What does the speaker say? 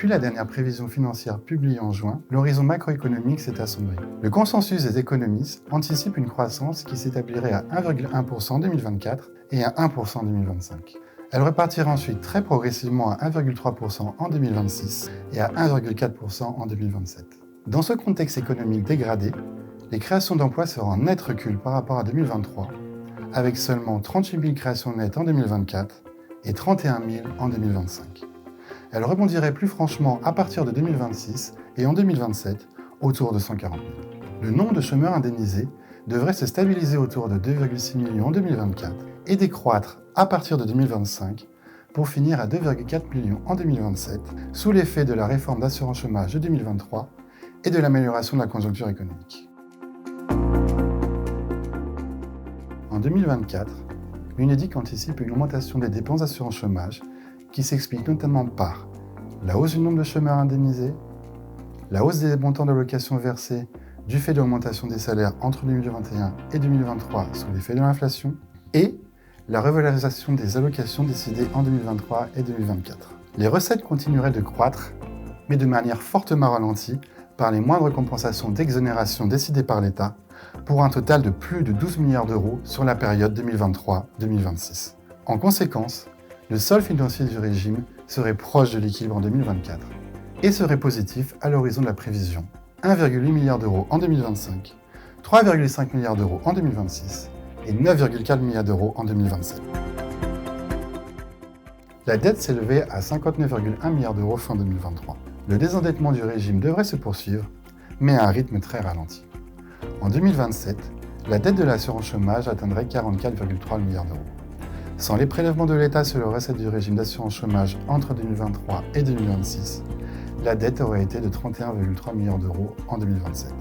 Depuis la dernière prévision financière publiée en juin, l'horizon macroéconomique s'est assombri. Le consensus des économistes anticipe une croissance qui s'établirait à 1,1% en 2024 et à 1% en 2025. Elle repartira ensuite très progressivement à 1,3% en 2026 et à 1,4% en 2027. Dans ce contexte économique dégradé, les créations d'emplois seront en net recul par rapport à 2023, avec seulement 38 000 créations nettes en 2024 et 31 000 en 2025. Elle rebondirait plus franchement à partir de 2026 et en 2027 autour de 140 000. Le nombre de chômeurs indemnisés devrait se stabiliser autour de 2,6 millions en 2024 et décroître à partir de 2025 pour finir à 2,4 millions en 2027 sous l'effet de la réforme d'assurance chômage de 2023 et de l'amélioration de la conjoncture économique. En 2024, l'Unédic anticipe une augmentation des dépenses d'assurance chômage qui s'explique notamment par la hausse du nombre de chômeurs indemnisés, la hausse des montants d'allocations versés du fait de l'augmentation des salaires entre 2021 et 2023 sous l'effet de l'inflation, et la revalorisation des allocations décidées en 2023 et 2024. Les recettes continueraient de croître, mais de manière fortement ralentie par les moindres compensations d'exonération décidées par l'État, pour un total de plus de 12 milliards d'euros sur la période 2023-2026. En conséquence, le solde financier du régime serait proche de l'équilibre en 2024 et serait positif à l'horizon de la prévision. 1,8 milliard d'euros en 2025, 3,5 milliards d'euros en 2026 et 9,4 milliards d'euros en 2027. La dette s'élevait à 59,1 milliards d'euros fin 2023. Le désendettement du régime devrait se poursuivre, mais à un rythme très ralenti. En 2027, la dette de l'assurance chômage atteindrait 44,3 milliards d'euros. Sans les prélèvements de l'État sur les recettes du régime d'assurance chômage entre 2023 et 2026, la dette aurait été de 31,3 milliards d'euros en 2027.